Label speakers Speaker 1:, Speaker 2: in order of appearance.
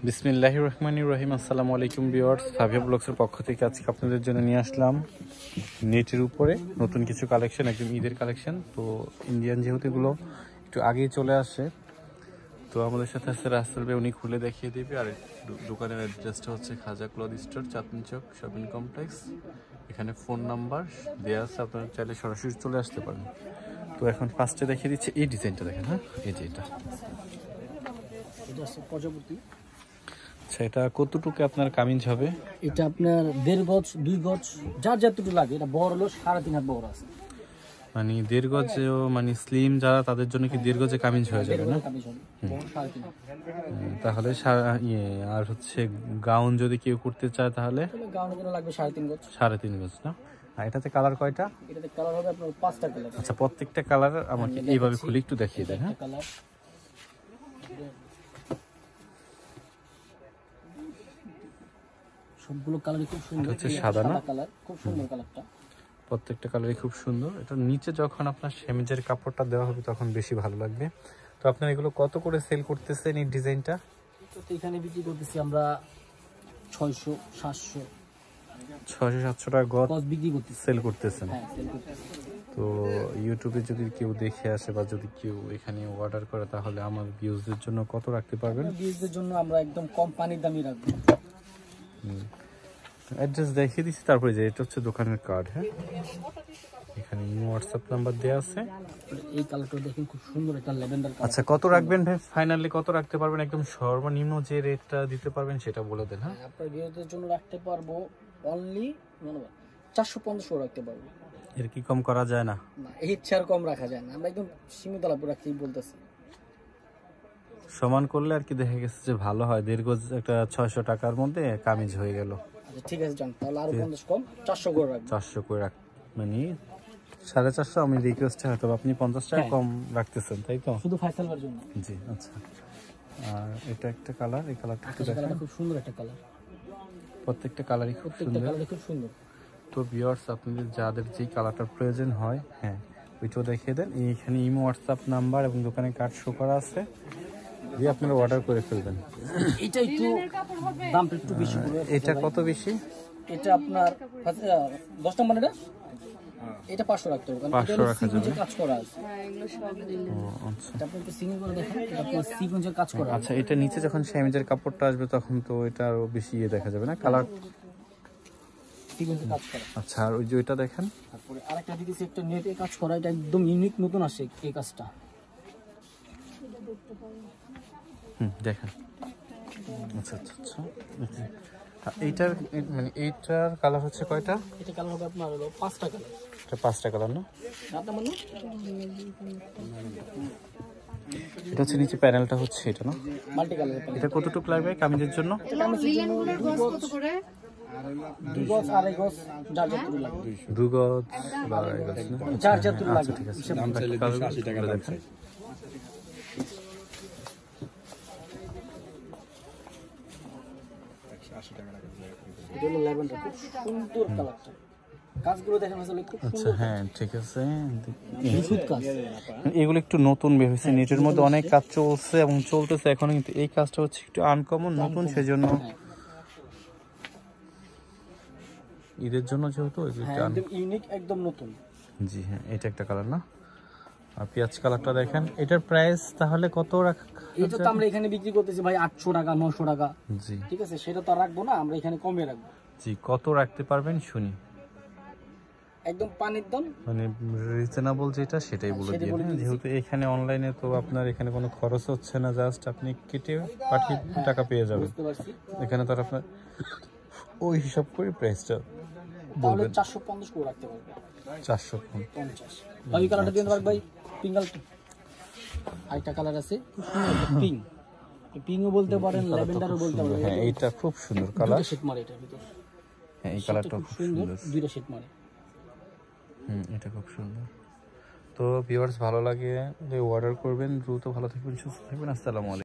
Speaker 1: বিসমিল্লাহির রহমানির রহিম। আসসালামু আলাইকুম ভিউয়ার্স, ফাভিয়া ব্লগসের পক্ষ থেকে আজকে আপনাদের জন্য নিয়ে আসলাম নেটের উপরে নতুন কিছু কালেকশন, একদম ঈদের কালেকশন। তো ইন্ডিয়ান যেহেতু এগুলো একটু আগেই চলে আসে, তো আমাদের সাথে আছে রাসেল ভাই, উনি খুলে দেখিয়ে দেবে। আর দোকানের অ্যাড্রেসটা হচ্ছে খাজা ক্লথ স্টোর, চাঁদনী চক শপিং কমপ্লেক্স। এখানে ফোন নাম্বার দেওয়া আছে, আপনারা চাইলে সরাসরি চলে আসতে পারেন। তো এখন ফার্স্টে দেখিয়ে দিচ্ছে এই ডিজাইনটা, দেখেন। হ্যাঁ, এই যে এটা, আচ্ছা, এটা কতটুকু আপনার কামিজ হবে?
Speaker 2: এটা আপনার 1.5 গজ 2 গজ যার যতটুকু লাগে। এটা বড় হলো 3.5 হাত বড় আছে,
Speaker 1: মানে 1.5 গজেও, মানে স্লিম যারা তাদের জন্য কি 1.5 গজে কামিজ হয়ে যাবে না? তাহলে আর হচ্ছে গাউন যদি কেউ করতে চায় তাহলে
Speaker 2: গাউনের জন্য লাগবে 3.5 গজ।
Speaker 1: 3.5 গজ না? আর এটাতে কালার কয়টা?
Speaker 2: এটাতে কালার হবে আপনার 5টা কালার।
Speaker 1: আচ্ছা, প্রত্যেকটা কালার আমাকে এইভাবে খুলে একটু দেখিয়ে দেন। হ্যাঁ,
Speaker 2: কালার সবগুলো কালারই খুব সুন্দর।
Speaker 1: হচ্ছে সাদা না
Speaker 2: কালার, খুব সুন্দর কালারটা।
Speaker 1: প্রত্যেকটা কালারই খুব সুন্দর। এটা নিচে যখন আপনার সেমিজের কাপড়টা দেওয়া হবে তখন বেশি ভালো লাগবে। তো আপনারা এগুলো কত করে সেল করতেছেন এই ডিজাইনটা?
Speaker 2: তো এখানে বিক্রি করতেছি আমরা 600 700
Speaker 1: 600-700 টাকা গজ
Speaker 2: বিক্রি করতেছি,
Speaker 1: সেল করতেছেন।
Speaker 2: হ্যাঁ সেল করতেছি।
Speaker 1: তো ইউটিউবে যদি কেউ দেখে আসে বা যদি কেউ এখানে অর্ডার করে তাহলে আমার ভিউজদের জন্য কত রাখতে পারবেন?
Speaker 2: ভিউজদের জন্য আমরা একদম কম পানির দামই রাখবো।
Speaker 1: অ্যাড্রেস দেখিয়ে দিচ্ছি, তারপরে যে এটা হচ্ছে দোকানের কার্ড। হ্যাঁ, এখানে হোয়াটসঅ্যাপ নাম্বার দেওয়া আছে।
Speaker 2: এই কালারটা দেখেন, খুব সুন্দর একটা ল্যাভেন্ডার কালার।
Speaker 1: আচ্ছা, কত রাখবেন ভাই? ফাইনালি কত রাখতে পারবেন? একদম সর্বনিম্ন যে রেটটা দিতে পারবেন সেটা বলে দেন। হ্যাঁ,
Speaker 2: আপনার ভিউজদের জন্য রাখতে পারবো অনলি 450 রাখতে পারবো।
Speaker 1: এর কি কম করা যায় না?
Speaker 2: না, এই ছাড় কম রাখা যায় না, আমরা একদম সীমিত লাভ রাখতেই বলতেছি।
Speaker 1: সমান করলে আর কি দেখা গেছে যে ভালো হয়। 1.5 গজ একটা 600 টাকার মধ্যে কামিজ হয়ে গেল।
Speaker 2: আচ্ছা ঠিক আছে, জান তাহলে আরো 50 কম 400 করে রাখবো।
Speaker 1: 400 করে রাখ, মানে 450। আমি রিকোয়েস্টে হয়তো আপনি 50 টাকা কম রাখতেছেন, তাই তো?
Speaker 2: শুধু ফাইসালবার জন্য।
Speaker 1: জি, আচ্ছা। আর এটা একটা কালার, এই কালারটা একটু দেখেন।
Speaker 2: খুব সুন্দর একটা কালার,
Speaker 1: প্রত্যেকটা কালারই খুব সুন্দর।
Speaker 2: খুব সুন্দর।
Speaker 1: তো ভিউয়ার্স, আপনাদের যাদের যেই কালারটার প্রয়োজন হয়, হ্যাঁ, ওইটাও দেখিয়ে দেন। এইখানে ইমো, হোয়াটসঅ্যাপ নাম্বার এবং দোকানে কার্ড শো করা আছে, দিয়ে আপনারা অর্ডার করে ফেলবেন।
Speaker 2: এটা একটু দামটা একটু বেশি পড়বে।
Speaker 1: এটা কত বেশি?
Speaker 2: এটা আপনার 10 নম্বর, এটা 500 রাখতে হবে, কারণ এটা সিকোয়েন্সের কাজ করা আছে।
Speaker 1: ও আচ্ছা,
Speaker 2: এটা আপনি একটু সিঙ্গেল করে দেখেন, এটা আপনার সিকোয়েন্সের কাজ করা আছে।
Speaker 1: আচ্ছা, এটা নিচে যখন সেমিজের কাপড়টা আসবে তখন তো এটা আরো বেশি দেখা যাবে না? কালার
Speaker 2: সিকোয়েন্সের কাজ করা।
Speaker 1: আচ্ছা, আর ওই যে ওইটা দেখেন।
Speaker 2: তারপরে আরেকটা দিতেছি, একটা নেটে কাজ করা, এটা একদম ইউনিক, নতুন আসে এই কাজটা।
Speaker 1: দেখেন। আচ্ছা আচ্ছা আচ্ছা, এইটার মানে এইটার কালার হচ্ছে কয়টা?
Speaker 2: এটা কালার হবে আপনার হলো 5টা কালার।
Speaker 1: এটা 5টা কালার না? এটা হচ্ছে নিচে প্যানেলটা হচ্ছে এটা না?
Speaker 2: Multi colour.
Speaker 1: এটা কতটুকু লাগবে কামিজের জন্য?
Speaker 2: 2 গজ 2.5 গজ যার যতটুকু লাগবে।
Speaker 1: 2 গজ বা 2.5 গজ না?
Speaker 2: যার যতটুকু
Speaker 1: আচ্ছা
Speaker 2: লাগবে।
Speaker 1: ঠিক আছে, আমরা কালার 80 টাকা দেখেন।
Speaker 2: এটা হলো ল্যাভেন্ডার, খুব সুন্দর কালারটা। কাজগুলো দেখেন আসলে খুব
Speaker 1: আচ্ছা,
Speaker 2: সুন্দর।
Speaker 1: হ্যাঁ ঠিক আছে।
Speaker 2: নিখুঁত কাজ।
Speaker 1: এগুলো একটু নতুন বের হয়েছে, নেটের মধ্যে অনেক কাজ চলছে এবং চলতেছে এখনো, কিন্তু এই কাজটা হচ্ছে একটু আনকমন, নতুন, সেজন্য ঈদের জন্য যেহেতু
Speaker 2: একদম ইউনিক, একদম নতুন।
Speaker 1: জি হ্যাঁ, এটা একটা কালার না? আর পেঁয়াজ কালারটা দেখেন। এটার প্রাইস তাহলে কত রাখা?
Speaker 2: এটা তো আমরা এখানে বিক্রি করতেছি ভাই 800 টাকা 900 টাকা।
Speaker 1: জি
Speaker 2: ঠিক আছে, সেটা তো আর রাখবো না, আমরা এখানে কমে রাখবো।
Speaker 1: জি, কত রাখতে পারবেন শুনি?
Speaker 2: একদম পানির দাম,
Speaker 1: মানে রিজনেবল যেটা সেটাই বলে দিয়ে দেন। যেহেতু এখানে অনলাইনে তো আপনার এখানে কোনো খরচ হচ্ছে না, জাস্ট আপনি কেটে পাঠিয়ে টাকা পেয়ে যাবেন।
Speaker 2: বুঝতে পারছি।
Speaker 1: এখানে তো আর আপনার ওই হিসাব করে প্রাইসটা
Speaker 2: তাহলে
Speaker 1: বলবেন।
Speaker 2: 450 করে রাখতে পারবে।
Speaker 1: 450।
Speaker 2: ভাই কালারটা দিয়ে দেন ভাই, পিঙ্ক কালারটা। আরেকটা কালার আছে খুব সুন্দর, পিঙ্ক। পিঙ্কও বলতে পারেন, ল্যাভেন্ডারও বলতে পারেন।
Speaker 1: হ্যাঁ, এইটা খুব সুন্দর কালার।
Speaker 2: শেড মারে এটার ভিতর।
Speaker 1: হ্যাঁ, এই কালারটা খুব সুন্দর,
Speaker 2: দুইটা শেড মারে।
Speaker 1: এটা খুব সুন্দর। তো ভিউয়ার্স, ভালো লাগে অর্ডার করবেন, দ্রুত ভালো থাকবেন, সুস্থ থাকবেন। আসসালামু আলাইকুম।